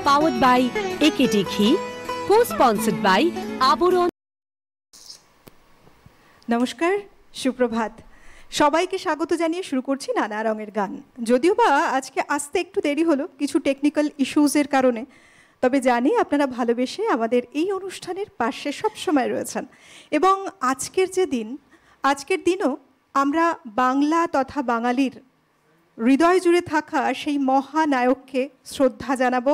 powered by AKT Ghee, co-sponsored by Aberon। নমস্কার, সুপ্রভাত। সবাইকে স্বাগত জানিয়ে শুরু করছি নানা রঙের গান। যদিও বা আজকে আসতে একটু দেরি হলো কিছু টেকনিক্যাল ইস্যুজের কারণে, তবে জানি আপনারা ভালোবেসে আমাদের এই অনুষ্ঠানের পাশে সবসময় রয়েছেন। এবং আজকের যে দিন, আজকের দিনও আমরা বাংলা তথা বাঙালির হৃদয় জুড়ে থাকা সেই মহানায়ককে শ্রদ্ধা জানাবো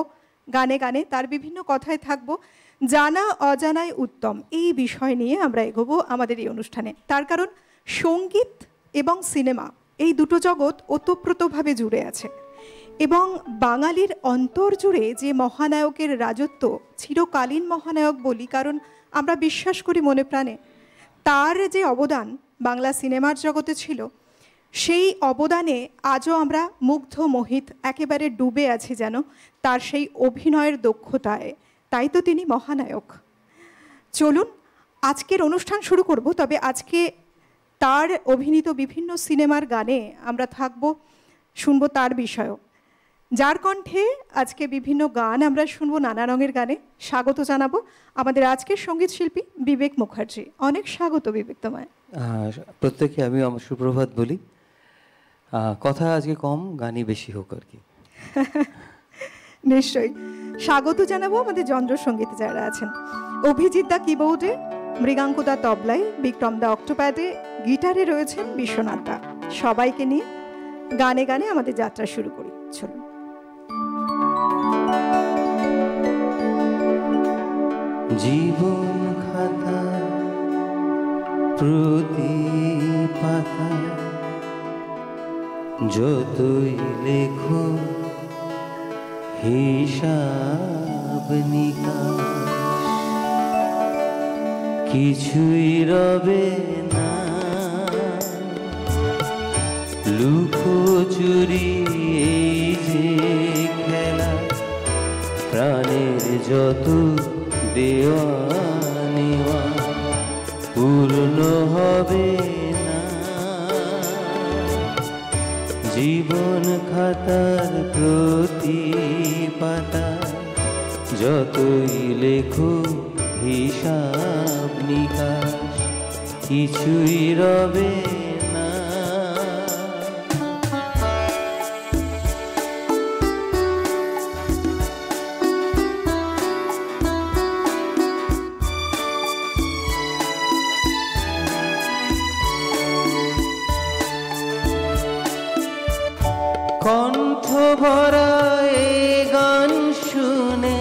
গানে গানে, তার বিভিন্ন কথায় থাকবো। জানা অজানায় উত্তম এই বিষয় নিয়ে আমরা এগোবো আমাদের এই অনুষ্ঠানে। তার কারণ সঙ্গীত এবং সিনেমা এই দুটো জগৎ ওতপ্রোতভাবে জুড়ে আছে এবং বাঙালির অন্তর জুড়ে যে মহানায়কের রাজত্ব, চিরকালীন মহানায়ক বলি কারণ আমরা বিশ্বাস করি মনে প্রাণে তার যে অবদান বাংলা সিনেমার জগতে ছিল, সেই অবদানে আজও আমরা মুগ্ধ মোহিত একেবারে ডুবে আছি যেন তার সেই অভিনয়ের দক্ষতায়। তাই তো তিনি মহানায়ক। চলুন আজকের অনুষ্ঠান শুরু করব। তবে আজকে তার অভিনীত বিভিন্ন সিনেমার গানে আমরা থাকব, শুনবো তার বিষয়ও, যার কণ্ঠে আজকে বিভিন্ন গান আমরা শুনবো নানা রঙের গানে। স্বাগত জানাবো আমাদের আজকের সঙ্গীত শিল্পী বিবেক মুখার্জি। অনেক স্বাগত বিবেক তোমায়। প্রত্যেকে আমি আমার সুপ্রভাত বলি। কথা আজকে কম, গানই বেশি হোক আর কি। নিশ্চয়ই স্বাগত জানাবো আমাদের যন্ত্র সঙ্গীতে যারা আছেন। অভিজিৎ দা কিবোর্ডে, মৃগাঙ্ক দা তবলায়, বিক্রম দা অক্টোপ্যাডে, গিটারে রয়েছেন বিশ্বনাথ দা। সবাইকে নিয়ে গানে গানে আমাদের যাত্রা শুরু করি। চলুন। জীবন খাতা প্রতি পাতা যতই লেখো হিসাব নিকাশ, কিছুই রবে না লুকোচুরি এই যে খেলা, প্রাণের যত দেওয়া নেওয়া পূর্ণ হবে না। জীবন খাতার প্রতি পাতা যতই লেখো হিসাব নিকাশ, কিছুই রবে না। কণ্ঠ ভরা এ গান শুনে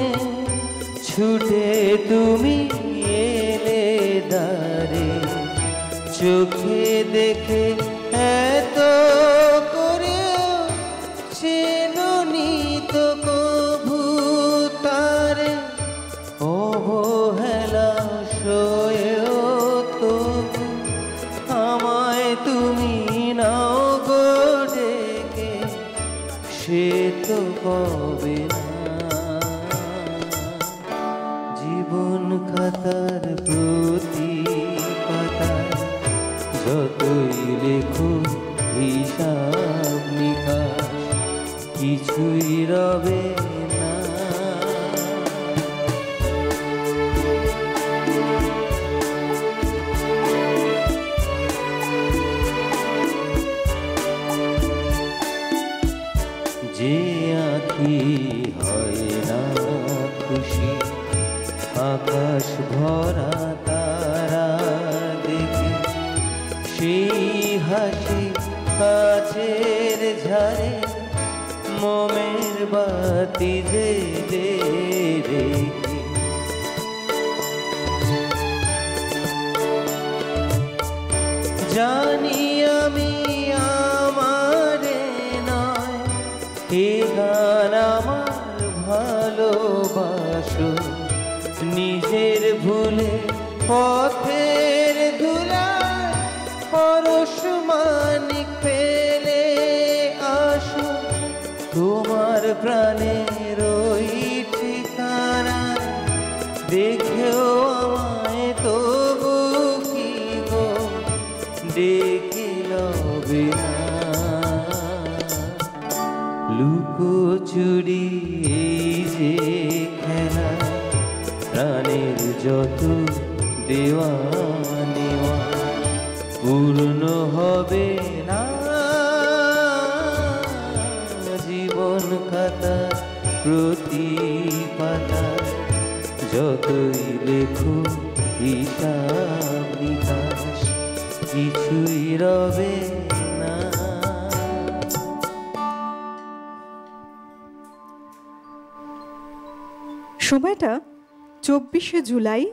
ছুটে তুমি এলে দারে, চোখে দেখে এত করে চেননি তো কভু তারে, অবহেলা সয়েও তবু আমায় তুমি নাও গো ডেকে, সে তো কবে না। জীবন খাতার প্রতি পাতা যতই লেখো হিসাব নিকাশ, কিছুই রবে না। যে আঁখি হয় না খুশি আকাশ ভরা তারা দেখে, সেই হাসি কাছের ঝাড়ে মোমের বাতি জেলে রেখে, জানি আমি আমারে নয় এ গান আমার ভালোবাসো, নিজের ভুলে পথের ধুলা পরশ মানিক পেলে আসো, তোমার প্রাণের ওই ঠিকানা দেখেও আমায় তবু কি গো ডেকে লবে না। লুকোচুরি এই যে যত দেওয়া নেওয়া পূর্ণ হবে না, জীবন খাতা প্রতি পাতা যতই লেখো হিসাব নিকাশ কিছুই রবে না। সময়টা 24শে জুলাই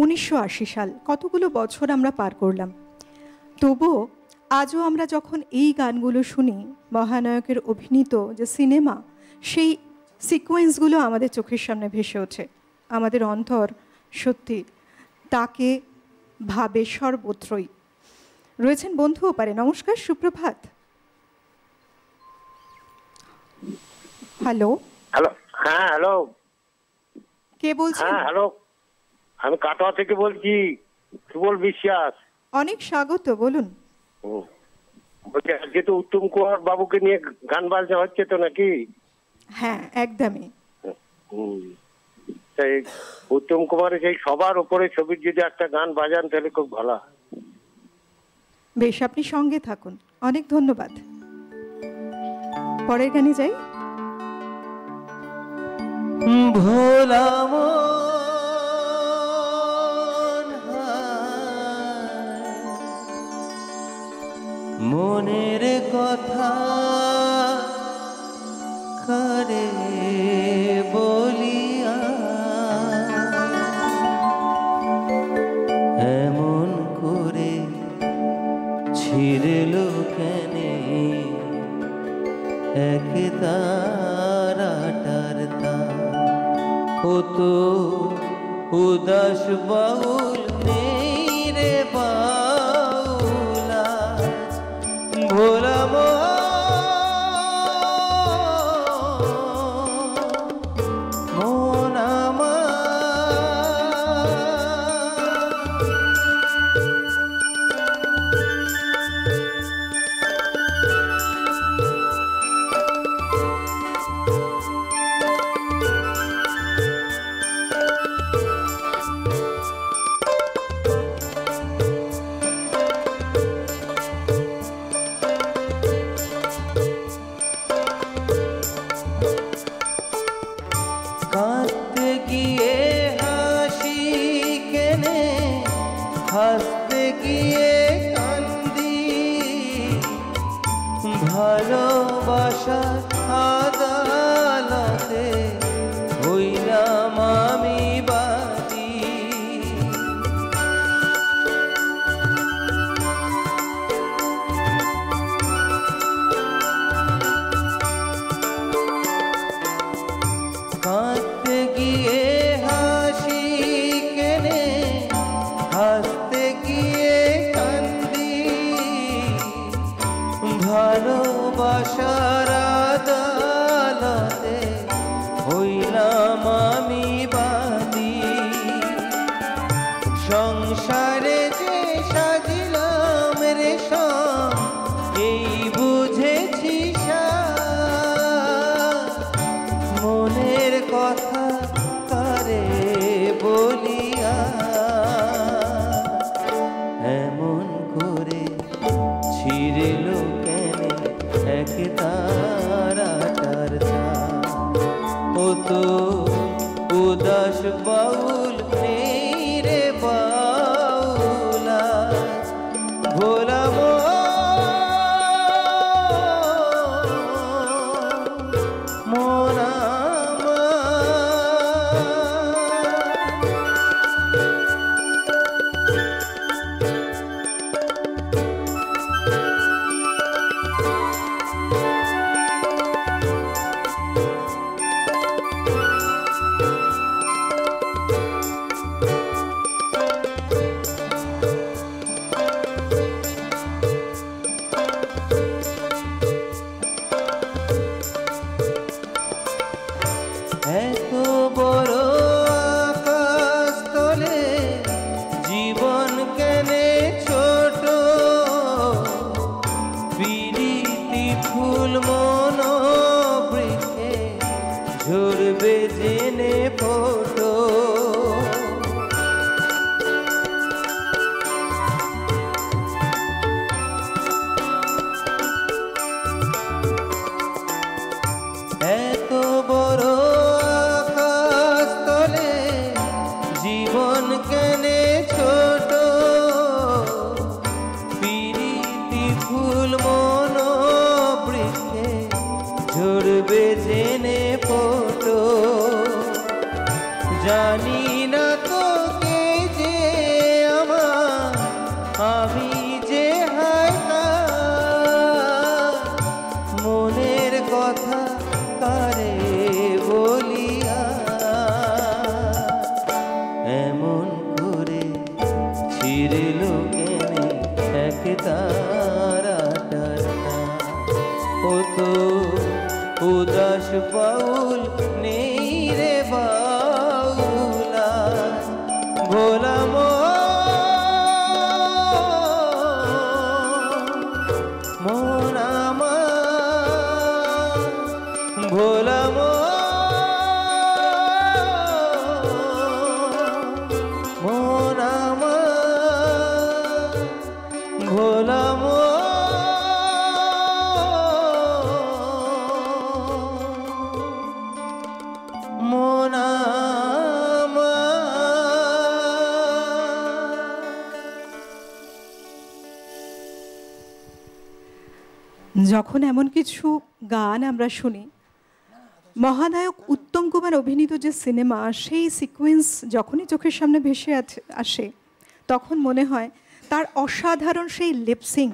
1980 সাল। কতগুলো বছর আমরা পার করলাম, তবুও আজও আমরা যখন এই গানগুলো শুনি, মহানায়কের অভিনীত যে সিনেমা, সেই সিকোয়েন্সগুলো আমাদের চোখের সামনে ভেসে ওঠে। আমাদের অন্তর সত্যি তাকে ভাবে সর্বত্রই। রয়েছেন বন্ধুও পারে। নমস্কার, সুপ্রভাত। হ্যালো হ্যালো, হ্যাঁ হ্যালো, কে বলছেন? হ্যাঁ হ্যালো, আমি কাটোয়া থেকে বলছি, সুবল বিশ্বাস। অনেক স্বাগত, বলুন। বলছি আজকে তো উত্তম কুমার বাবুকে নিয়ে গান বাজনা হচ্ছে তো নাকি? হ্যাঁ, একদমই। সেই উত্তম কুমারের সেই সবার উপরে ছবির যদি একটা গান বাজান তাহলে খুব ভালো। বেশ, আপনি সঙ্গে থাকুন। অনেক ধন্যবাদ। পরের গানে যাই। ভোলা মনের কথা করে বলিয়া এমন করে ছিড়ল কেনে এক তারাটার তার। ও তো উদাস বাউল নেই রে বাউলা, ভোলা মন আমার। কাঁদতে গিয়ে হাসি কেনে, হাসতে গিয়ে কান্দি, ভালোবাসার আদালতে হইলাম আমি বাদী। কাঁদতে গিয়ে হাসি কেনে, হাসতে গিয়ে কান্দি, ভালোবাসার আদালতে হইলাম আমি বাদী। সংসারে যে সাজিলাম রেশম এই বুঝেছি মনের কথা করে বলিয়া এমন করে ছিড়ল কেনে এক তারাটার চার। ও তো উদাস বাউল নেই রে বাউলা, ভোলা মন এত বড় আকাশ তলে জীবন কেনে ছোট, বিরিতি ফুল মন বৃক্ষে ঝরবে জেনে ফোটো। জানি না তো কে যে আমার, আমি যে মনের কথা কারে বলিয়া এমন করে ছিড়ল কেনে এক তারাটা, ও তো উদাস বাউল নেই রে বাউলা, ভোলা মন আমার, ভোলা মন আমার, ভোলা মন যখন এমন কিছু গান আমরা শুনি, মহানায়ক উত্তম কুমার অভিনীত যে সিনেমা, সেই সিকোয়েন্স যখনই চোখের সামনে ভেসে আসে তখন মনে হয় তার অসাধারণ সেই লিপসিং,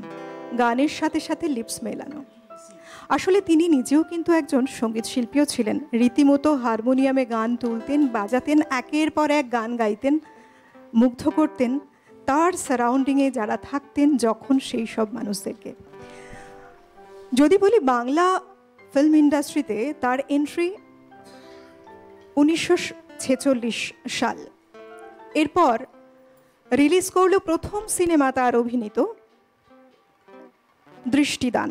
গানের সাথে সাথে লিপস মেলানো। আসলে তিনি নিজেও কিন্তু একজন সঙ্গীত শিল্পীও ছিলেন, রীতিমতো হারমোনিয়ামে গান তুলতেন, বাজাতেন, একের পর এক গান গাইতেন, মুগ্ধ করতেন তার সারাউন্ডিংয়ে যারা থাকতেন যখন সেই সব মানুষদেরকে। যদি বলি বাংলা ফিল্ম ইন্ডাস্ট্রিতে তার এন্ট্রি 1946 সাল, এরপর রিলিজ করলো প্রথম সিনেমা তার অভিনীত দৃষ্টিদান,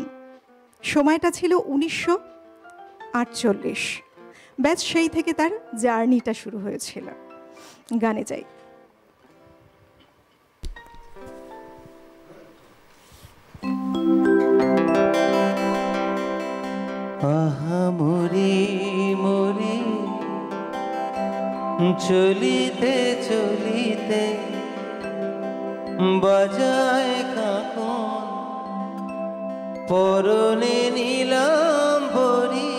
সময়টা ছিল 1948। ব্যাস সেই থেকে তার জার্নিটা শুরু হয়েছিল। গানে যাই। আহা মরি মরি চলিতে চলিতে বাজায় কাকন, পরনে নিলাম বরি।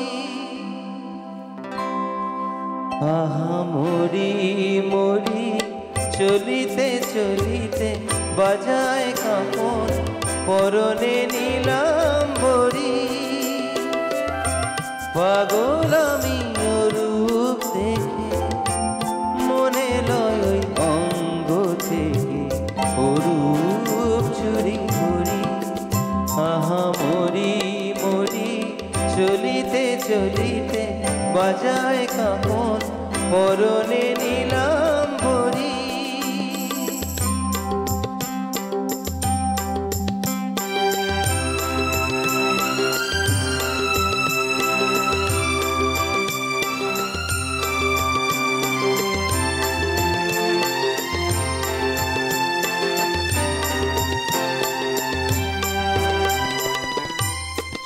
আহা মরি মরি চলিতে চলিতে বাজায় কাকন, পরনে নিলাম বরি। পাগল আমি রূপ দেখে, মনে লয় অঙ্গ থেকে অরূপ চুরি করি। আহা মরি মরি চলিতে চলিতে বাজায় কাপন, পরনে নিলাম বরি।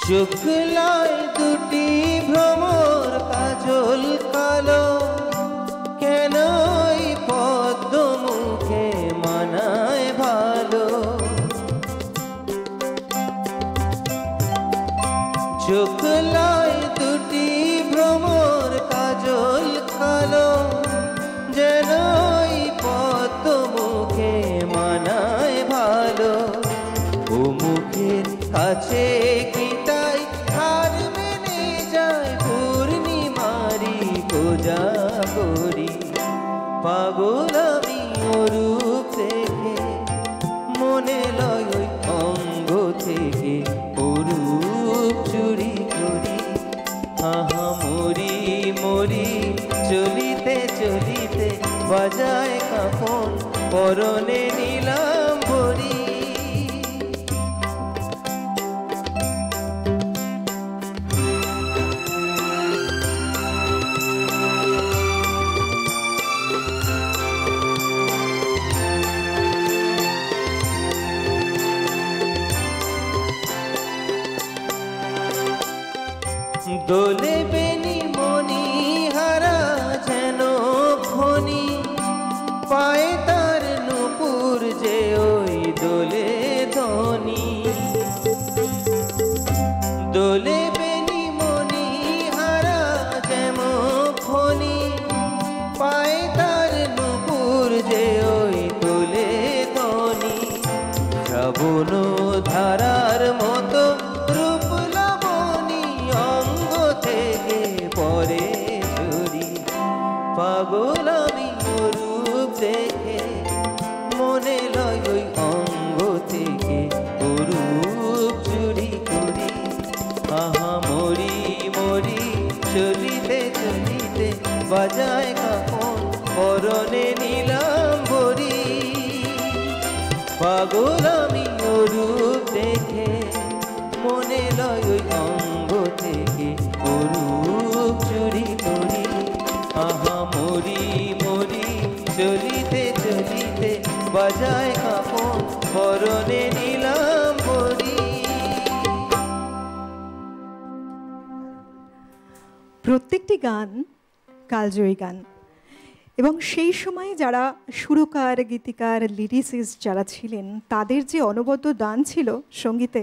চোখ লয় দুটি ভ্রমর কাজল কালো, কেন পদ্ম মুখে মানায় ভালো। চোখ লয় দুটি ভ্রমর কাজল কালো, যেন পদ্ম মুখে মানায় ভালো। ও মুখের কাছে কি তাই হার মেনে যায় পূর্ণিমারি কোজা করি। পাগল আমি রূপ দেখে, মনে লয় অঙ্গ থেকে অরূপ চুরি করি। আহা মরি মরি চলিতে চলিতে বাজায় কাপন, পরনে নিলাম বরি। দোলে বেনি মনি হারা যেন খনি, পায়ে তার নূপুর যে পাগল আমি রূপ দেখে, মনে লয় ওই অঙ্গ থেকে রূপ চুরি করি। আহা মরি মরি চলিতে চলিতে বাজায় কাপন পরনে নিলাম বরি। পাগল আমি রূপ দেখে, মনে লয় ওই অঙ্গ থেকে রূপ চুরি করি। আহা মরি মরি চলিতে চলিতে বাজায় কাপন পরনে নিলাম বরি। প্রত্যেকটি গান কালজয়ী গান, এবং সেই সময় যারা সুরকার, গীতিকার, লিরিসিস্ট যারা ছিলেন তাদের যে অনবদ্য দান ছিল সঙ্গীতে,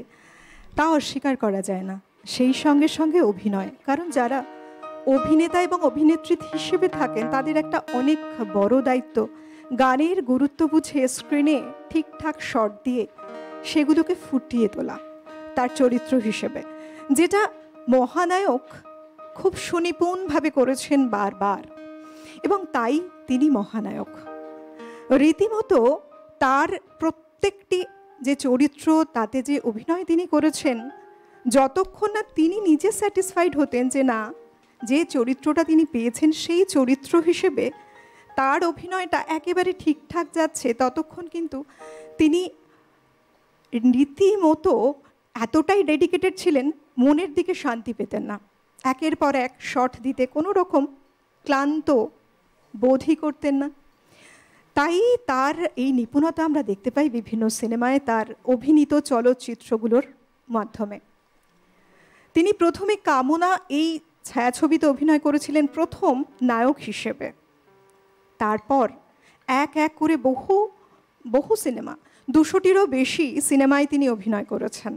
তা অস্বীকার করা যায় না। সেই সঙ্গে সঙ্গে অভিনয়, কারণ যারা অভিনেতা এবং অভিনেত্রী হিসেবে থাকেন তাদের একটা অনেক বড় দায়িত্ব গানের গুরুত্ব বুঝে স্ক্রিনে ঠিকঠাক শট দিয়ে সেগুলোকে ফুটিয়ে তোলা তার চরিত্র হিসেবে, যেটা মহানায়ক খুব সুনিপুণভাবে করেছেন বারবার, এবং তাই তিনি মহানায়ক। রীতিমতো তার প্রত্যেকটি যে চরিত্র, তাতে যে অভিনয় তিনি করেছেন, যতক্ষণ না তিনি নিজে স্যাটিসফাইড হতেন যে না, যে চরিত্রটা তিনি পেয়েছেন সেই চরিত্র হিসেবে তার অভিনয়টা একেবারে ঠিকঠাক যাচ্ছে, ততক্ষণ কিন্তু তিনি রীতিমতো এতটাই ডেডিকেটেড ছিলেন, মনের দিকে শান্তি পেতেন না। একের পর এক শট দিতে কোনো রকম ক্লান্ত বোধই করতেন না। তাই তার এই নিপুণতা আমরা দেখতে পাই বিভিন্ন সিনেমায় তার অভিনীত চলচ্চিত্রগুলোর মাধ্যমে। তিনি প্রথমে কামনা এই ছায়াছবিতে অভিনয় করেছিলেন প্রথম নায়ক হিসেবে। তারপর এক এক করে বহু সিনেমা, 200টিরও বেশি সিনেমায় তিনি অভিনয় করেছেন,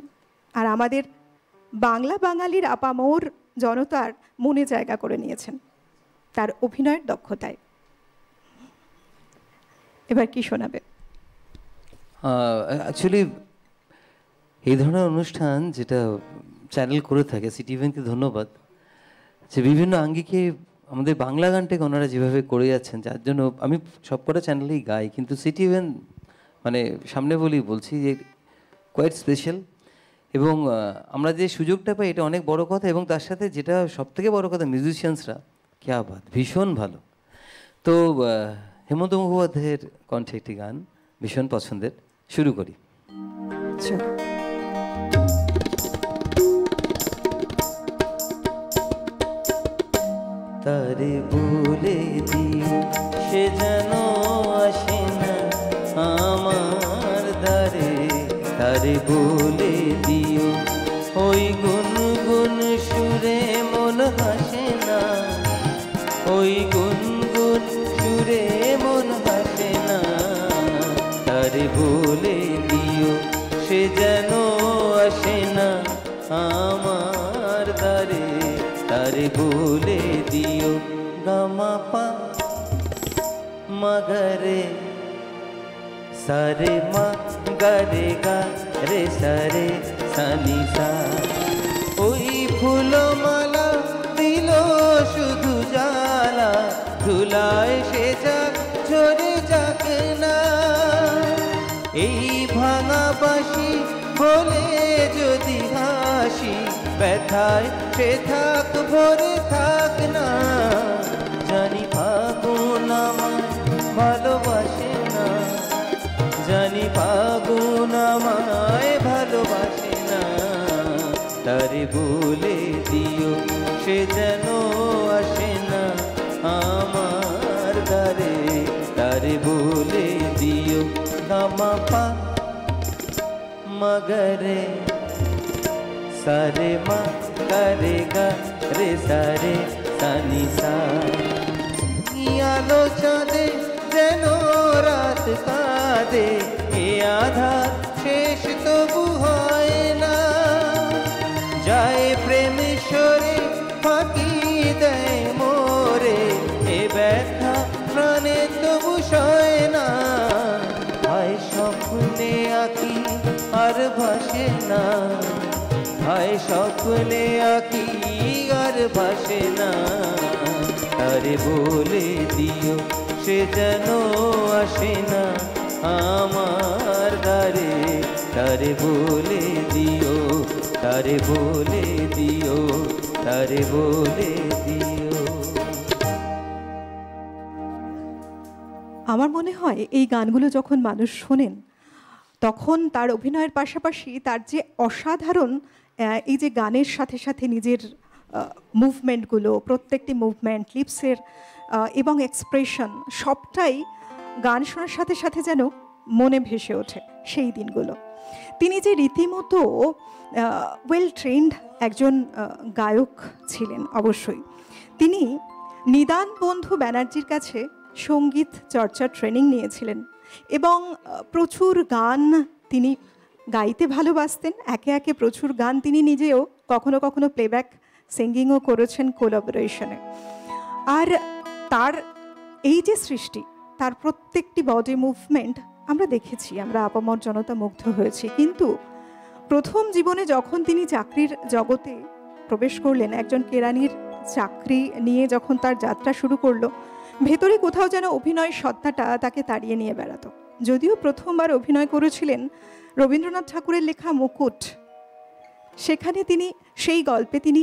আর আমাদের বাঙালির আপামর জনতার মনে জায়গা করে নিয়েছেন তার অভিনয়ের দক্ষতায়। এবার কি শোনাবে? অ্যাকচুয়ালি এই ধরনের অনুষ্ঠান যেটা চ্যানেল করে থাকে, সিটিভিএনকে ধন্যবাদ যে বিভিন্ন আঙ্গিকে আমাদের বাংলা গানটাকে ওনারা যেভাবে করে যাচ্ছেন, যার জন্য আমি সবকটা চ্যানেলেই গাই, কিন্তু সিটিভিএন মানে সামনে বলছি যে কোয়াইট স্পেশাল। এবং আমরা যে সুযোগটা পাই এটা অনেক বড় কথা, এবং তার সাথে যেটা সবথেকে বড় কথা, মিউজিশিয়ানসরা ক্যা বাত, ভীষণ ভালো। তো হেমন্ত মুখোপাধ্যায়ের কণ্ঠে একটি গান ভীষণ পছন্দের, শুরু করি। তারে বলে দিও সে যেন আসে না আমার দ্বারে, তারে বলে দিও ওই গুনগুন সুরে মন হাসে না, ওই গুনগুন সুরে মন হাসে না। তারে বলে দিও সে যেন আসে না আমার দ্বারে, তারে বলে দিও গামা পা মগরে সারে মা গরে গা রে সারে সানি সা। ওই ফুলমালা দিল শুধু জ্বালা, ধুলায় সে যাক ঝরে যাক না। এই ভাঙা বাঁশি বলে যদি হাসি, ব্যথায় সে থাক ভরে থাক না। জানি ফাগুন আমায় ভালোবাসে না, জানি ফাগুন আমায় ভালোবাসে না। তারে বলে দিও সে যেন আসে না আমার দ্বারে, তারে বলে দিও গামা পা মগরে সারে মা গরে গা রে সারে সানি সা। আলো চাঁদে যেন রাত কাঁদে, এ আধার শেষ তবু হয় না। যায় প্রেম সরে ফাঁকি দেয় মোরে, এ ব্যথা প্রাণে তবু সয় না। হায় স্বপ্নে আঁকি আর ভাসে না, হায় স্বপ্নে আঁকি আর ভাসে না। তারে তারে বলে দিও সে যেন আসে না আমার দ্বারে, তারে বলে দিও, তারে বলে দিও, তারে বলে দিও। আমার মনে হয় এই গানগুলো যখন মানুষ শোনেন তখন তার অভিনয়ের পাশাপাশি তার যে অসাধারণ এই যে গানের সাথে সাথে নিজের মুভমেন্টগুলো, প্রত্যেকটি মুভমেন্ট, লিপসের এবং এক্সপ্রেশন সবটাই গান শোনার সাথে সাথে যেন মনে ভেসে ওঠে সেই দিনগুলো। তিনি যে রীতিমতো ওয়েল ট্রেন্ড একজন গায়ক ছিলেন অবশ্যই। তিনি নিদান বন্ধু ব্যানার্জির কাছে সঙ্গীত চর্চার ট্রেনিং নিয়েছিলেন এবং প্রচুর গান তিনি গাইতে ভালোবাসতেন। একে একে প্রচুর গান তিনি নিজেও কখনো কখনো প্লেব্যাক সিঙ্গিংও করেছেন কোলাবোরেশনে। আর তার এই যে সৃষ্টি, তার প্রত্যেকটি বডি মুভমেন্ট আমরা দেখেছি, আমরা আপামর জনতা মুগ্ধ হয়েছি। কিন্তু প্রথম জীবনে যখন তিনি চাকরির জগতে প্রবেশ করলেন, একজন কেরানির চাকরি নিয়ে যখন তার যাত্রা শুরু করলো, ভেতরে কোথাও যেন অভিনয় সত্তাটা তাকে তাড়িয়ে নিয়ে বেড়াতো। যদিও প্রথমবার অভিনয় করেছিলেন রবীন্দ্রনাথ ঠাকুরের লেখা মুকুট, সেখানে তিনি সেই গল্পে তিনি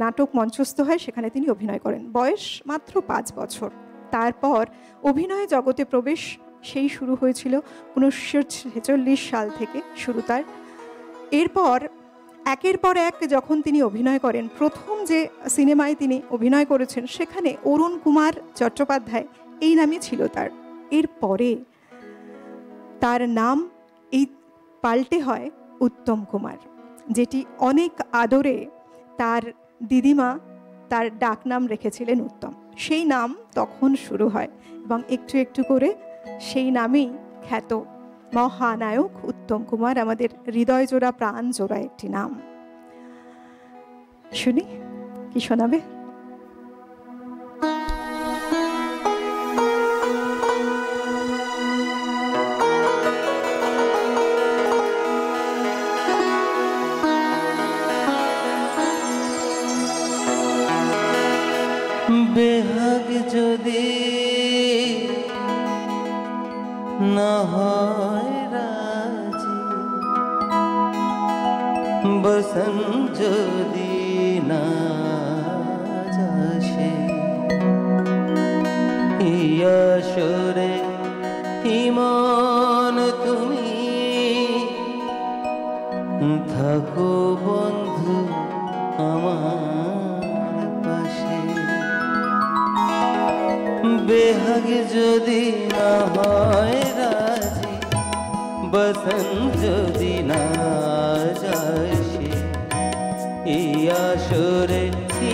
নাটক মঞ্চস্থ হয়, সেখানে তিনি অভিনয় করেন। বয়স মাত্র 5 বছর। তারপর অভিনয় জগতে প্রবেশ সেই শুরু হয়েছিল 1946 সাল থেকে শুরু তার। এরপর একের পর এক যখন তিনি অভিনয় করেন, প্রথম যে সিনেমায় তিনি অভিনয় করেছেন সেখানে অরুণ কুমার চট্টোপাধ্যায় এই নামই ছিল তার। এরপরে তার নাম এই পাল্টে হয় উত্তম কুমার, যেটি অনেক আদরে তার দিদিমা তার ডাকনাম রেখেছিলেন উত্তম। সেই নাম তখন শুরু হয় এবং একটু একটু করে সেই নামেই খ্যাত মহানায়ক উত্তম কুমার, আমাদের হৃদয় জোড়া প্রাণ জোড়া একটি নাম। শুনি কি শোনাবে? বেহাগ যদি না হয় রাজি, বসন্ত যদি না যাসে, ইয়াসরে ইমন তুমি থাকো বন্ধু আমার পাশে। বেহাগ যদি না হয় রাজি, বসন্ত যদি না যাসে, ইয়াসরে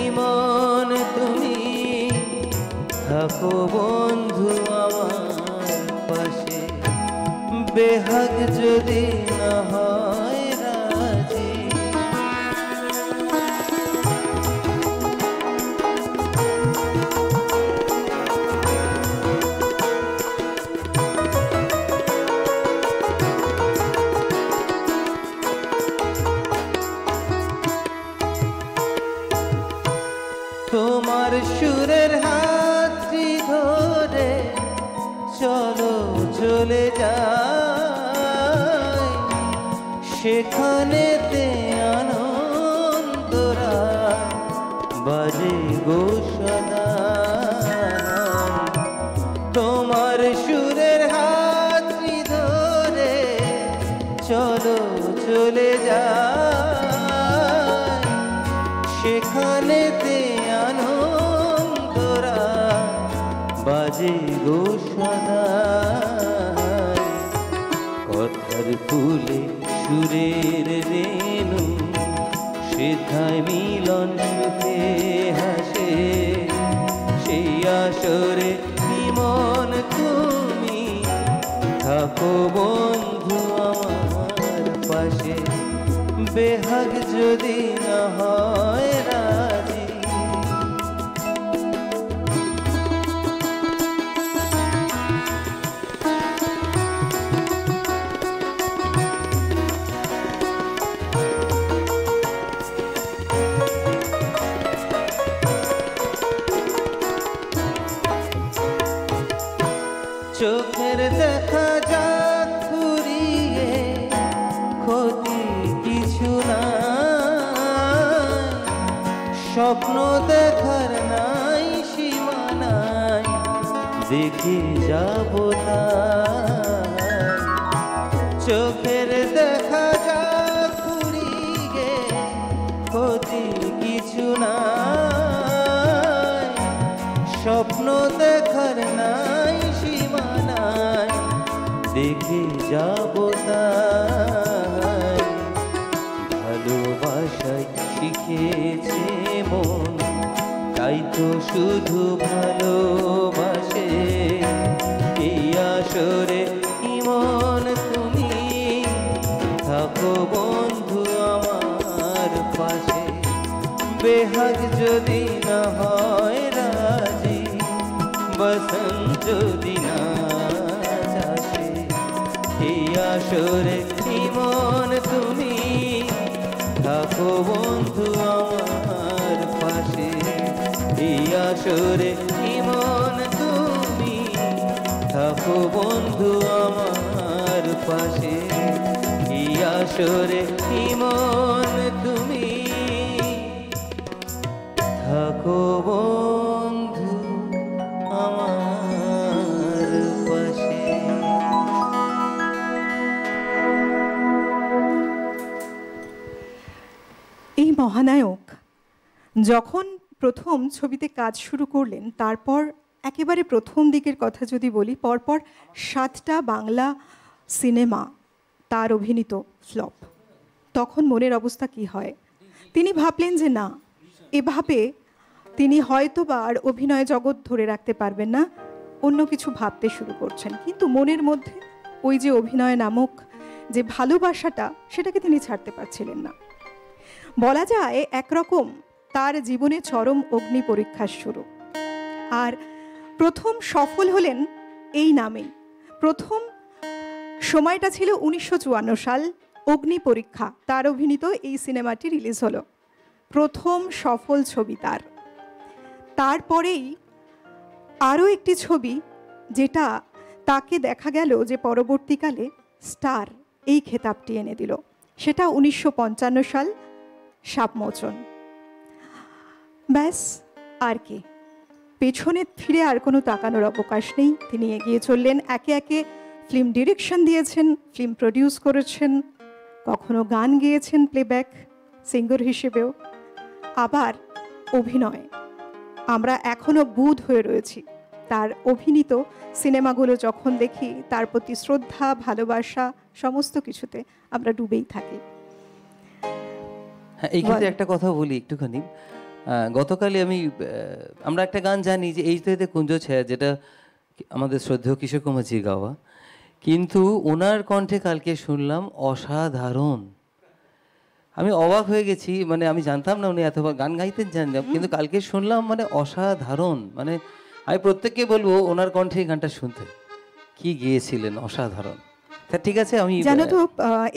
ইমন তুমি থাকো বন্ধু আমার পাশে। বেহাগ যদি না হয় রাজি, তোমার সুরের হাতটি ধরে চলো চলে যাই, সেখানেতে আনন্দরা বাজে গো সদা। তোমার সুরের হাতটি ধরে চলো চলে যাই, সেখানেতে আনন্দরা বাজে গো সদা। কথার ফুলে সুরের রেণু সেথায় মিলন সুখে হাসে, সেই আসরে মন তুমি থাকো বন্ধু আমার পাশে। বেহাগ যদি না হয় রাজি, চোখের দেখা যাক ফুরিয়ে, ক্ষতি কিছু নাই, স্বপ্ন দেখার নাই সীমানায়, দেখে যাব তাই। চোখের দেখা যাক ফুরিয়ে, ক্ষতি কিছু নাই, স্বপ্ন দেখার নাই সীমানায়, দেখে যাব তাই। ভালোবাসায় শিখেছে মন, তাই তো শুধু ভালোবাসে। এই আসরে ইমন তুমি থাকো বন্ধু আমার পাশে। বেহাগ যদি না হয় রাজি, বসন্ত যদি না আসে, এই আসরে ইমন তুমি থাকো বন্ধু আমার পাশে। এই আসরে ইমন তুমি থাকো বন্ধু আমার পাশে। এই আসরে ইমন তুমি থাকো বন্ধু আমার পাশে। এই মহানায়ক যখন প্রথম ছবিতে কাজ শুরু করলেন, তারপর একেবারে প্রথম দিকের কথা যদি বলি, পরপর 7টা বাংলা সিনেমা তার অভিনীত ফ্লপ। তখন মনের অবস্থা কি হয়? তিনি ভাবলেন যে না, এভাবে তিনি হয়তো বা আর অভিনয় জগৎ ধরে রাখতে পারবেন না, অন্য কিছু ভাবতে শুরু করছেন। কিন্তু মনের মধ্যে ওই যে অভিনয় নামক যে ভালোবাসাটা, সেটাকে তিনি ছাড়তে পারছিলেন না। বলা যায় একরকম তার জীবনে চরম অগ্নি পরীক্ষার শুরু। আর প্রথম সফল হলেন এই নামেই। প্রথম সময়টা ছিল 1954 সাল, অগ্নি পরীক্ষা, তার অভিনীত এই সিনেমাটি রিলিজ হলো। প্রথম সফল ছবি তার। তারপরেই আরও একটি ছবি, যেটা তাকে দেখা গেল যে পরবর্তীকালে স্টার এই খেতাবটি এনে দিল, সেটা 1955 সাল, সাপমোচন। ব্যাস, আর কি, পেছনে ফিরে আর কোনো তাকানোর অবকাশ নেই। তিনি এগিয়ে চললেন, একে একে ফিল্ম ডিরেকশন দিয়েছেন, ফিল্ম প্রডিউস করেছেন, কখনো গান গেয়েছেন প্লেব্যাক সিঙ্গার হিসেবেও, আবার অভিনয়। আমরা এখনো বুঁদ হয়ে রয়েছি তার অভিনীত সিনেমাগুলো যখন দেখি, তার প্রতি শ্রদ্ধা, ভালোবাসা, সমস্ত কিছুতে আমরা ডুবেই থাকি। হ্যাঁ, এই ক্ষেত্রে একটা কথা বলি একটুখানি। গতকালই আমরা একটা গান জানি যে এই তো কুঞ্জ ছায়া, যেটা আমাদের শ্রদ্ধেয় কিশোর কুমারজির গাওয়া, কিন্তু ওনার কণ্ঠে কালকে শুনলাম অসাধারণ। আমি অবাক হয়ে গেছি, মানে আমি জানতাম না উনি এতবার গান গাইতেন, জানতাম, কিন্তু কালকে শুনলাম মানে অসাধারণ। মানে আমি প্রত্যেককে বলবো ওনার কণ্ঠে এই গানটা শুনতে, কি গেয়েছিলেন, অসাধারণ। তা ঠিক আছে, আমি জানো তো,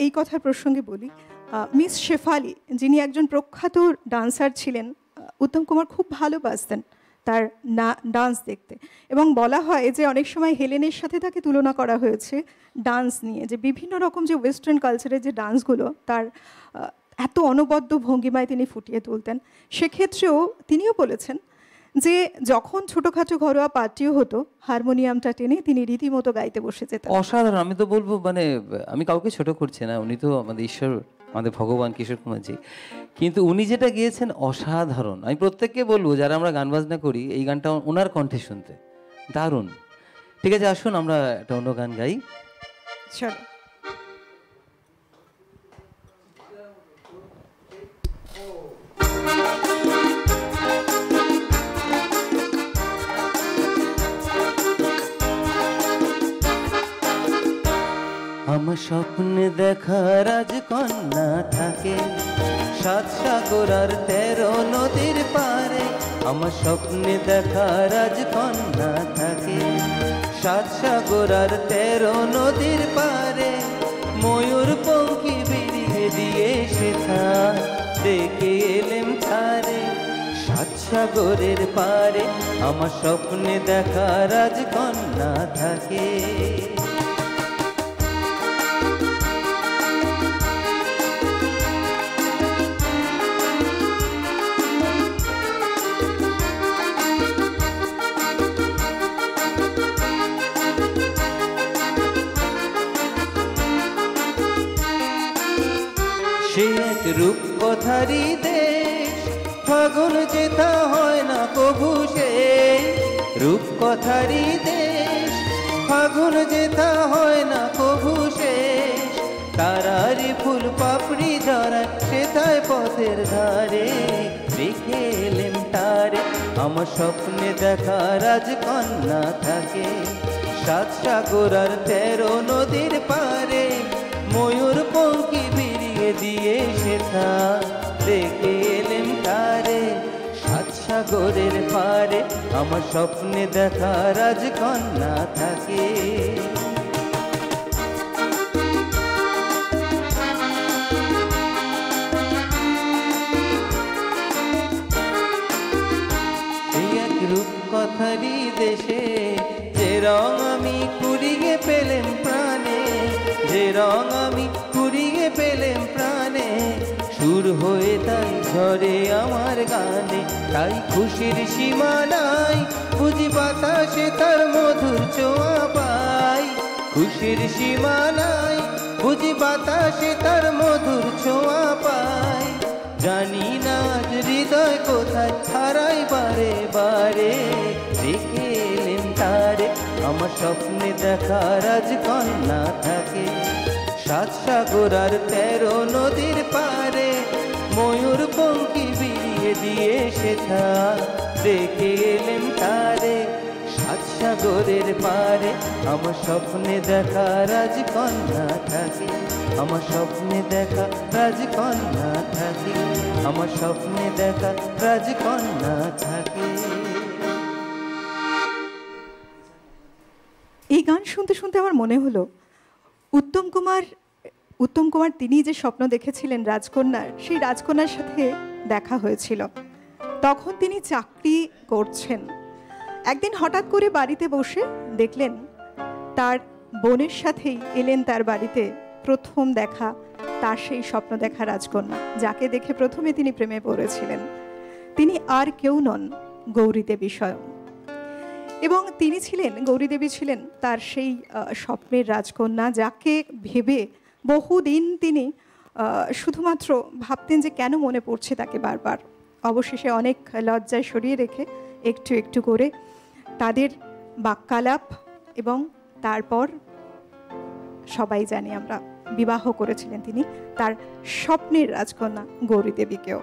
এই কথার প্রসঙ্গে বলি, মিস শেফালি, যিনি একজন প্রখ্যাত ডান্সার ছিলেন, উত্তম কুমার খুব ভালোবাসতেন তার ডান্স দেখতে, এবং বলা হয় যে অনেক সময় হেলেনের সাথে তাকে তুলনা করা হয়েছে ডান্স নিয়ে, যে বিভিন্ন রকম যে ওয়েস্টার্ন কালচারের যে ডান্সগুলো তার এত অনবদ্য ভঙ্গিমায় তিনি ফুটিয়ে তুলতেন। সেক্ষেত্রেও তিনিও বলেছেন যে যখন ছোটোখাটো ঘরোয়া পার্টিও হতো, হারমোনিয়ামটা টেনে তিনি রীতিমতো গাইতে বসে যেতেন। অসাধারণ। আমি তো বলবো, মানে আমি কাউকে ছোট করছি না, উনি তো আমাদের ঈশ্বর, আমাদের ভগবান কিশোর কুমারজি, কিন্তু উনি যেটা গিয়েছেন অসাধারণ। আমি প্রত্যেককে বলবো যারা আমরা গান বাজনা করি, এই গানটা ওনার কণ্ঠে শুনতে দারুণ। ঠিক আছে, আসুন আমরা একটা অন্য গান গাই। চলো। আমার স্বপ্নে দেখা রাজকন্যা থাকে 7 সাগর আর 13 নদীর পারে। আমার স্বপ্নে দেখা রাজকন্যা থাকে 7 সাগর আর 13 নদীর পারে। ময়ূর পঙ্খী বিরিয়ে দিয়ে সেথা দেখে এলেম তারে। 7 সাগরের পারে আমার স্বপ্নে দেখা রাজকন্যা থাকে। সে এক রূপকথারই দেশ, ফাগুন যেথা হয় না কভু সে। রূপকথারই দেশ, ফাগুন যেথা হয় না কভু শেষ। তারারি ফুল পাপড়ি ধরায় সেথায় পথের ধারে, রেখে এলেম তারে আমার স্বপ্নে দেখা রাজকন্যা থাকে। 7 সাগর আর 13 নদীর পারে ময়ূর পঙ্খী বিরিয়ে দিয়ে সেথা রেখে এলেম তারে। 7 সাগরের পারে আমার স্বপ্নে দেখা রাজকন্যা থাকে। এই এক রূপকথারই দেশে যে রং আমি কুড়িয়ে পেলেম প্রাণে, যে রং আমি কুড়িয়ে পেলেম প্রাণে। সুর হয়ে তাই ঝরে আমার গানে, তাই খুশির সীমা নাই, বুঝি বাতাসে তার মধুর ছোঁয়া পাই। খুশির সীমা নাই, বুঝি বাতাসে তার মধুর ছোঁয়া পাই। জানি না আজ হৃদয় কোথায় হারাই বারে বারে, রেখে এলেম তারে আমার স্বপ্নে দেখা রাজকন্যা থাকে। 7 সাগর আর 13 নদীর পারে ময়ূর পঙ্খী বিরিয়ে দিয়ে সেথা রেখে এলেম তারে। 7 সাগরের পারে আমার স্বপ্নে দেখা রাজকন্যা থাকে। আমার স্বপ্নে দেখা রাজকন্যা থাকে। আমার স্বপ্নে দেখা রাজকন্যা থাকে। এই গান শুনতে শুনতে আমার মনে হলো উত্তম কুমার তিনি যে স্বপ্ন দেখেছিলেন রাজকন্যার, সেই রাজকন্যার সাথে দেখা হয়েছিল। তখন তিনি চাকরি করছেন। একদিন হঠাৎ করে বাড়িতে বসে দেখলেন তার বোনের সাথেই এলেন তার বাড়িতে প্রথম দেখা তার সেই স্বপ্ন দেখা রাজকন্যা, যাকে দেখে প্রথমে তিনি প্রেমে পড়েছিলেন। তিনি আর কেউ নন, গৌরী দেবী স্বয়ং। এবং তিনি ছিলেন, গৌরী দেবী ছিলেন তার সেই স্বপ্নের রাজকন্যা, যাকে ভেবে বহুদিন তিনি শুধুমাত্র ভাবতেন যে কেন মনে পড়ছে তাকে বারবার। অবশেষে অনেক লজ্জায় সরিয়ে রেখে একটু একটু করে তাদের বাক্যালাপ এবং তারপর সবাই জানি আমরা বিবাহ করেছিলেন তিনি তার স্বপ্নের রাজকন্যা গৌরী দেবীকেও।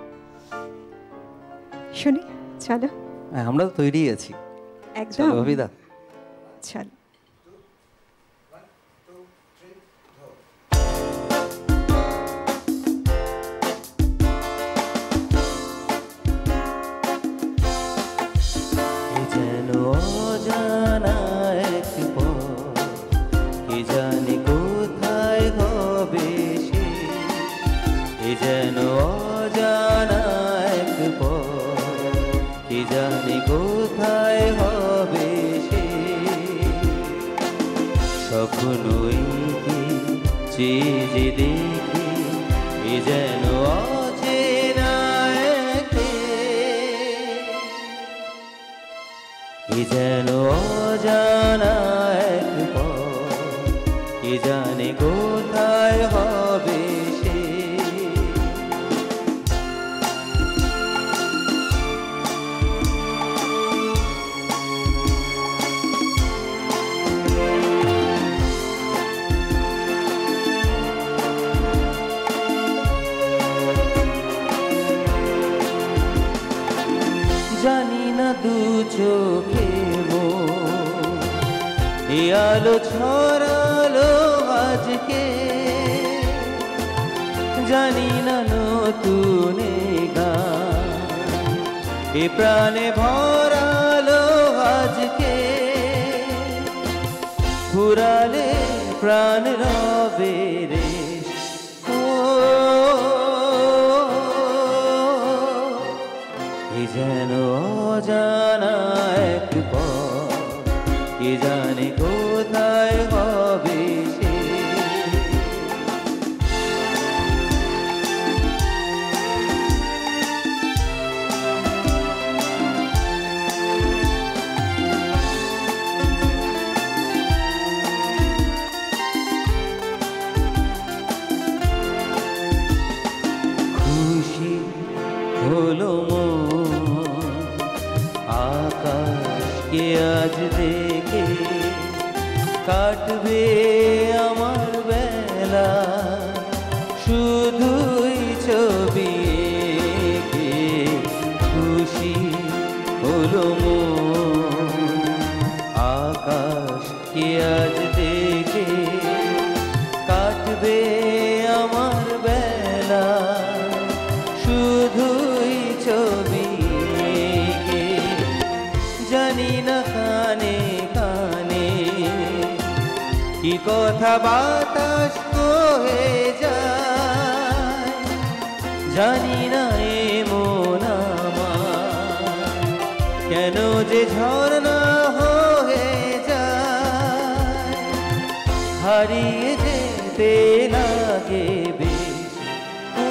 শুনি, চলো। আমরা তো তৈরি আছি একদম অভিদা, চল। যেন অজানা এক পথ, কে জানে কোথায় হবে সে। এ যেন অজানা এক পথ, কে জানে কোথায় হবে সে। স্বপ্নই চেয়ে যে দেখি, এ যেন অচেনা একে। এ যেন অজানা এক পথ, কে জানে কোথায় হবে সে। জানি না দু চোখে এ আলো ছড়ালো আজকে, জানি না নতুন গান এ প্রাণে ভরালো আজকে। ফুরালে প্রাণ রবে রে, ও যেন কে জানে কোথায় হবে সে। খুশি হলো মন আকাশকে আজ দেখে, কাটবে আমার বেলা শুধুই ছবি এঁকে। খুশি হলো মন আকাশকে আজ দেখে, কাটবে আমার বেলা শুধুই ছবি এঁকে। জানি না কানে কানে কি কথা বাতাস কহে যায়, জানি না এ মন আমার কেন যে ঝর্ণা হয়ে যায়। হারিয়ে যেতে লাগে বেশ ও,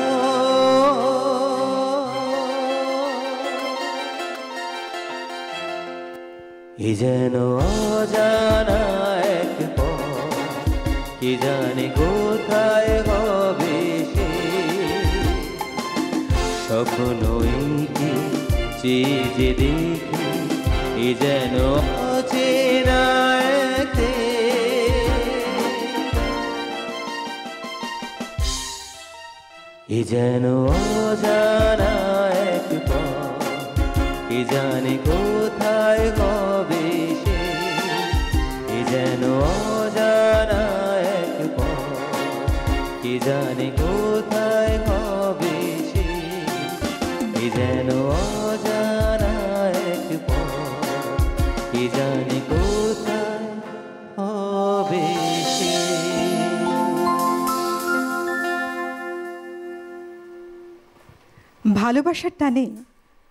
এ যেন অজানা এক পথ, কে জানে কোথায় হবে সে। স্বপ্ন এঁকে চেয়ে যে দেখি, এ যেন অচেনা এক দেশ। এ যেন অজানা এক পথ, কে জানে কোথায় হবে সে। এ যেন অজানা এক পথ, কে জানে কোথায় হবে সে। এ যেন অজানা এক পথ, কে জানে কোথায় হবে সে। ভালোবাসার টানে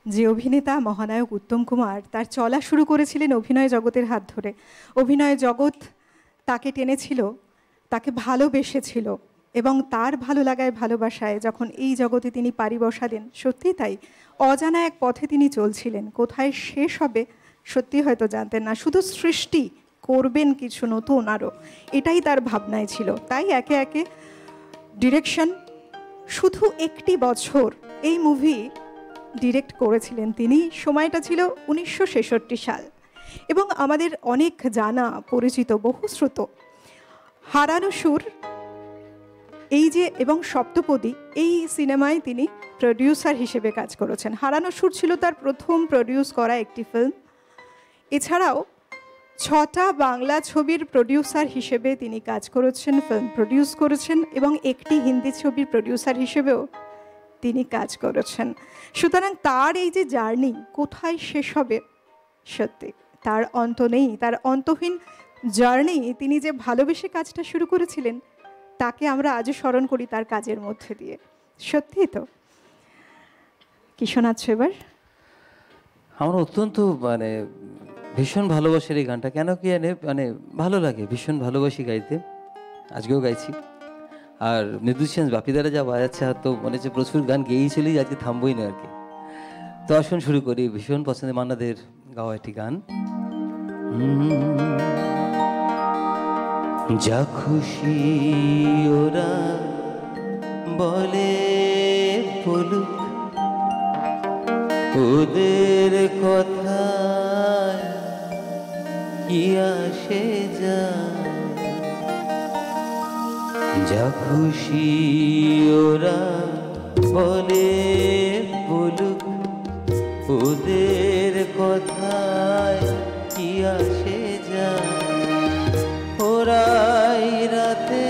যে অভিনেতা মহানায়ক উত্তম কুমার তার চলা শুরু করেছিলেন অভিনয় জগতের হাত ধরে, অভিনয় জগৎ তাকে টেনেছিল, তাকে ভালোবেসেছিল এবং তার ভালো লাগায় ভালোবাসায় যখন এই জগতে তিনি পাড়ি বসালেন, সত্যি তাই অজানা এক পথে তিনি চলছিলেন। কোথায় শেষ হবে সত্যি হয়তো জানতেন না, শুধু সৃষ্টি করবেন কিছু নতুন আরও, এটাই তার ভাবনায় ছিল। তাই একে একে ডিরেকশন, শুধু একটি বছর এই মুভি ডিরেক্ট করেছিলেন তিনি। সময়টা ছিল 1966 সাল এবং আমাদের অনেক জানা পরিচিত বহুশ্রুত হারানো সুর এই যে এবং সপ্তপদী এই সিনেমায় তিনি প্রডিউসার হিসেবে কাজ করেছেন। হারানো সুর ছিল তার প্রথম প্রডিউস করা একটি ফিল্ম। এছাড়াও 6টা বাংলা ছবির প্রডিউসার হিসেবে তিনি কাজ করেছেন, ফিল্ম প্রডিউস করেছেন এবং একটি হিন্দি ছবির প্রডিউসার হিসেবেও তিনি কাজ করেছেন। সুতরাং তার এই যে জার্নি কোথায় শেষ হবে, সত্যি তার অন্ত নেই। তার অন্তহীন জার্নি, তিনি যে ভালোবেসে কাজটা শুরু করেছিলেন তাকে আমরা আজও স্মরণ করি তার কাজের মধ্যে দিয়ে। সত্যি তো। কি শোনাচ্ছ এবার? আমার অত্যন্ত ভীষণ ভালোবাসার এই গানটা। কেন কি মানে ভালো লাগে, ভীষণ ভালোবাসি গাইতে, আজকেও গাইছি। আর মিউজিশিয়ান বাপিদারা যা বাজাচ্ছে, আর তো মনে হচ্ছে প্রচুর গান গেয়েই চলেই আজকে থামবই না আর কি। তো আসুন শুরু করি ভীষণ পছন্দের মান্নাদের গাওয়া একটি গান। যা খুশি ওরা বলে বলুক, ওদের কথা কি আসে যায়। যা খুশি ওরা বলে বলুক, ওদের কথায় কি আসে যায়। ওরাই রাতে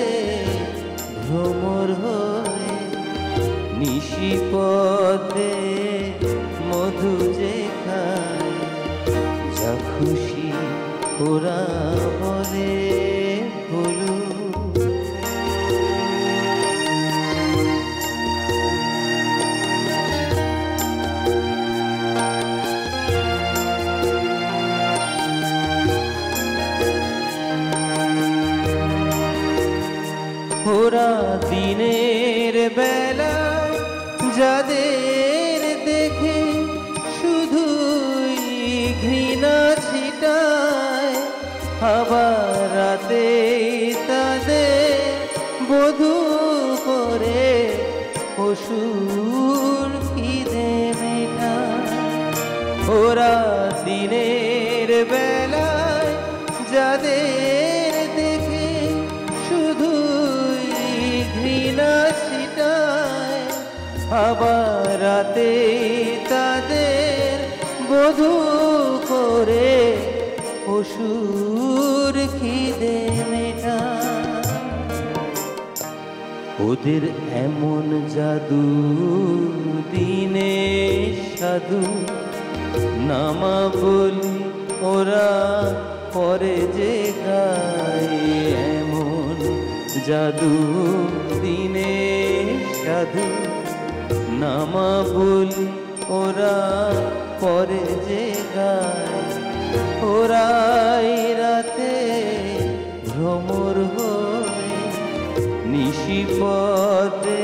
ভ্রমর হয়ে নিশিপথে মধু যে খায়। যা খুশি ওরা বলে বলুক। ওরা দিনের বেলা যাদের দেখে শুধুই ঘৃণা ছিটায়, আবার রাতে তাদের বধূ করে পশুর খিদে মেটায়। ওরা দিনের বেলায় যাদের দেখে শুধুই ঘৃণা ছিটায়, আবার রাতে তাদের বধূ করে পশুর খিদে মেটায়। ওদের এমন জাদু দিনে সাধু নামা বলি ওরা পরে যে গায়, এমন জাদু দিনে সাধু নামা বলি ওরা পরে যে গায়। ওরাই রাতে ভ্রমর হয়ে নিশিপথে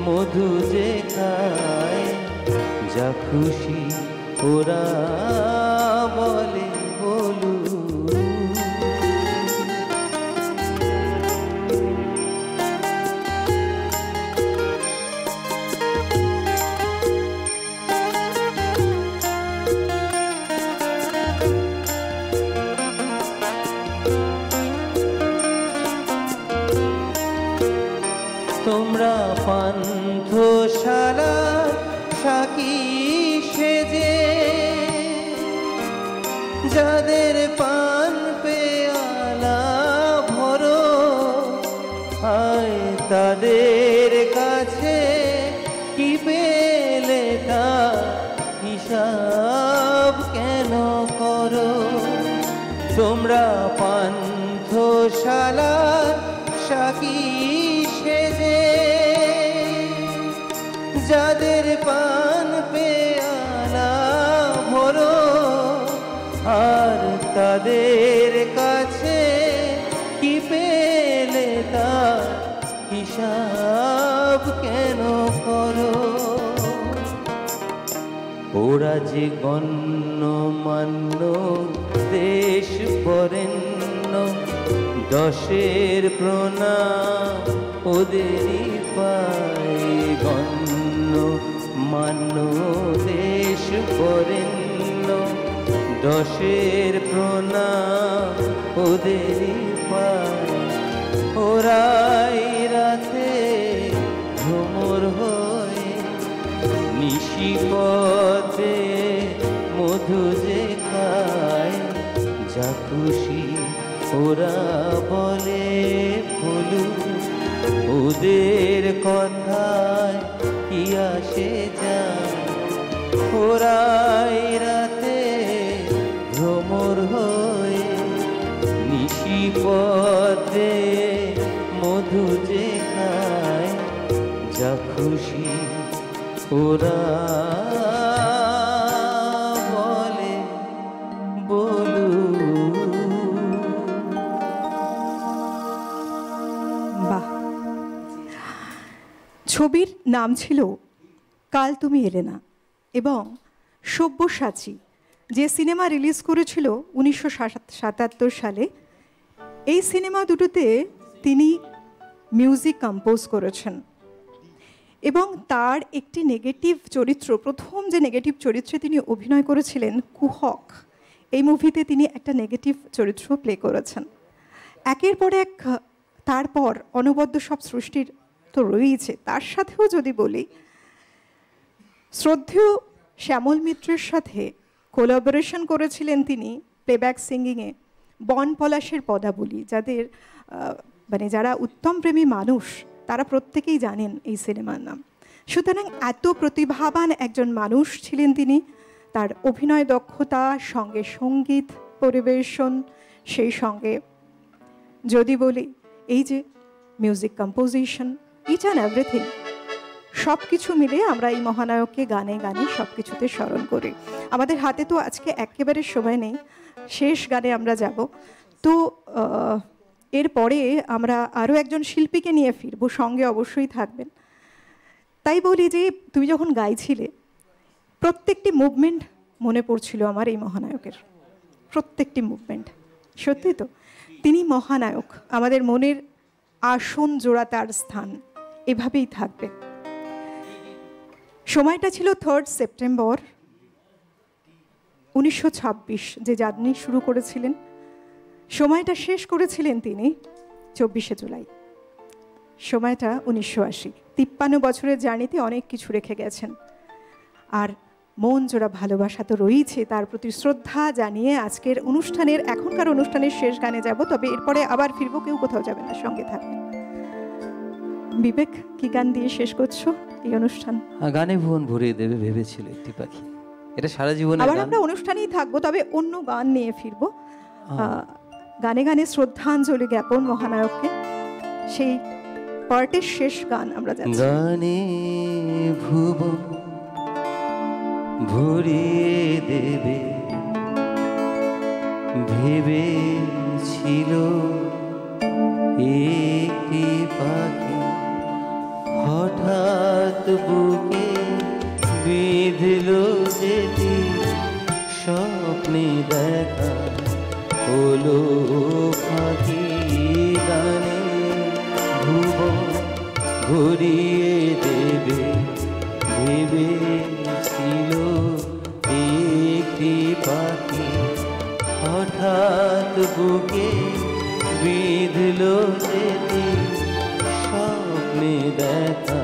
মধু যে খায়, যা খুশি ওরা বলে বলু। তোমরা পান্থশালা সাকি সেজে যাদের পান পেয়ালা ভরো, আয় তাদের কাছে কি পেলে তা হিসাব কেন করো। তোমরা পান্থশালা সাকি সেজে যাদের পান পেয়ালা ভরো, আর তাদের কাছে কি পেলে তা হিসাব কেন করো। ওরা যে গণ্যমান্য দেশ বরেণ্য, দশের প্রণাম ওদেরই পায়। গণ্যমান্য দেশ বরেণ্য, দশের প্রণাম ওদেরই পায়। ওরাই রাতে ভ্রমর হয়ে নিশিপথে মধু যে খায়, যা খুশি ওরা বলে বলু। ওদের কথায় কি আসে যায়, ওরাই রাতে ভ্রমর হয়ে নিশিপথে মধু যে খায়, যা খুশি ওরা বলে বলু। বাহ! ছবির নাম ছিল কাল তুমি এলে না, এবং সব্যসাচী যে সিনেমা রিলিজ করেছিল 1977 সালে। এই সিনেমা দুটোতে তিনি মিউজিক কম্পোজ করেছেন, এবং তার একটি নেগেটিভ চরিত্র, প্রথম যে নেগেটিভ চরিত্রে তিনি অভিনয় করেছিলেন কুহক, এই মুভিতে তিনি একটা নেগেটিভ চরিত্র প্লে করেছেন। একের পর এক তারপর অনবদ্য সব সৃষ্টির তো রয়েছে, তার সাথেও যদি বলি শ্রদ্ধেয় শ্যামল মিত্রের সাথে কোলাবোরেশন করেছিলেন তিনি প্লেব্যাক সিঙ্গিংয়ে বন পলাশের পদাবলী, যাদের মানে যারা উত্তম প্রেমী মানুষ তারা প্রত্যেকেই জানেন এই সিনেমার নাম। সুতরাং এত প্রতিভাবান একজন মানুষ ছিলেন তিনি। তার অভিনয় দক্ষতা, সঙ্গে সঙ্গীত পরিবেশন, সেই সঙ্গে যদি বলি এই যে music composition, each and everything, সব কিছু মিলে আমরা এই মহানায়ককে গানে গানে সব কিছুতে স্মরণ করি। আমাদের হাতে তো আজকে একেবারে সময় নেই, শেষ গানে আমরা যাব। তো এরপরে আমরা আরও একজন শিল্পীকে নিয়ে ফিরবো, সঙ্গে অবশ্যই থাকবেন। তাই বলি যে তুমি যখন গাইছিলে প্রত্যেকটি মুভমেন্ট মনে পড়ছিল আমার এই মহানায়কের, প্রত্যেকটি মুভমেন্ট। সত্যি তো, তিনি মহানায়ক, আমাদের মনের আসন জোড়া তার স্থান, এভাবেই থাকবে। সময়টা ছিল 3 সেপ্টেম্বর 1926, যে জার্নি শুরু করেছিলেন, সময়টা শেষ করেছিলেন তিনি 24শে জুলাই। সময়টা 1980। 53 বছরের জার্নিতে অনেক কিছু রেখে গেছেন, আর মন জোড়া ভালোবাসা তো রয়েছে। তার প্রতি শ্রদ্ধা জানিয়ে আজকের অনুষ্ঠানের, এখনকার অনুষ্ঠানের শেষ গানে যাব, তবে এরপরে আবার ফিরবো, কেউ কোথাও যাবেন না, সঙ্গে থাকবেন। বিবেক, কি গান দিয়ে শেষ করছো এই অনুষ্ঠান? গানে ভুবন ভরিয়ে দেবে ভেবেছিল একটি পাখি, এটা সারা জীবনে। আবার আমরা অনুষ্ঠানেই থাকবো, তবে অন্য গান নিয়ে ফিরবো। গানে গানে শ্রদ্ধাঞ্জলি জ্ঞাপন মহানায়ককে, সেই পার্টের শেষ গান আমরা যাচ্ছি। গানে ভুবন ভরিয়ে দেবে ভেবেছিল একটি পাখি, হঠাৎ বুকে বিঁধল যেটি স্বপ্নে দেখা হলো পাখি। গানে ভুবন ভরিয়ে দেবে ভেবেছিল একটি পাখি, হঠাৎ বুকে বিঁধল যেটি স্বপ্নে দেখা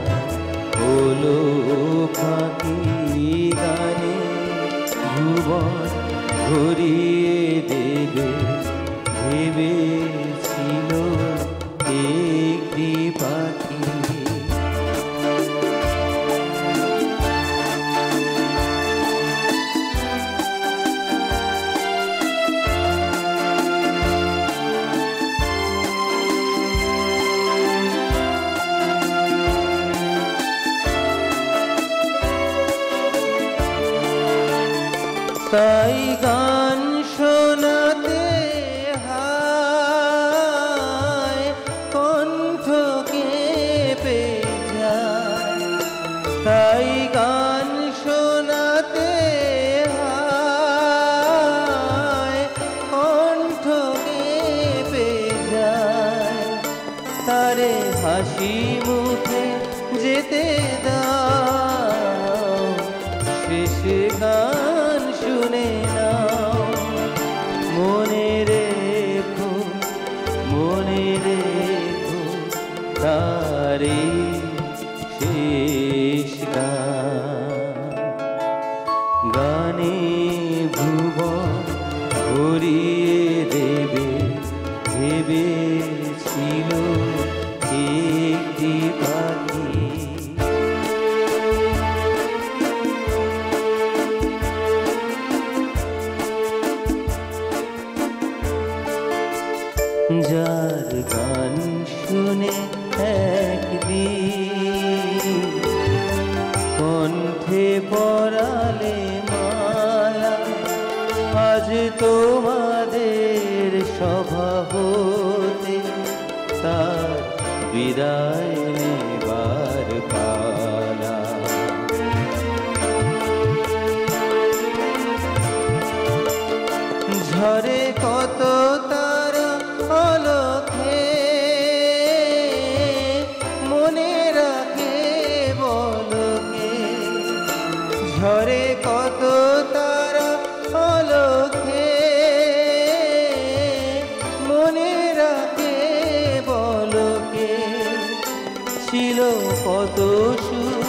হলো পাখি। গানে ভুবন ভরিয়ে দেবে ভেবেছিল একটি পাখি। তাই গান শোনাতে হায় কণ্ঠ কেঁপে যায়, তাই গান শোনাতে হায় কণ্ঠ কেঁপে যায়। তারে হাসি মুখে যেতে দাও, শেষ গান শুনে নাও। মনে রেখো তারে শেষ গান। গানে ভুবন ভরিয়ে দেবে ভেবেছিল একটি পাখি। যার গান শুনে একদিন কণ্ঠে পরালে মালা, আজ তোমাদের সভা হতে তার বিদায় নেবার পালা। ঝরে কত তারা অলখে মনে রাখে বলকে, ঝরে কত তারা অলখে মনে রাখে বলকে। ছিল কত সুখ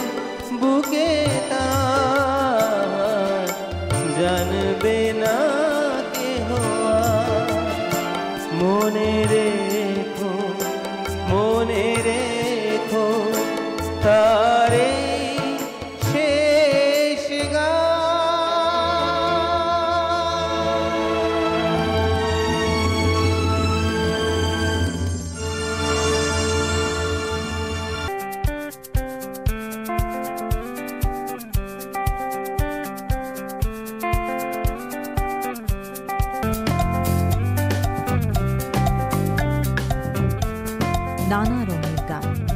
বুকে তার, জানবে না কেহ। মনে রেখো তারে শেষ গান। নানা রঙের গান।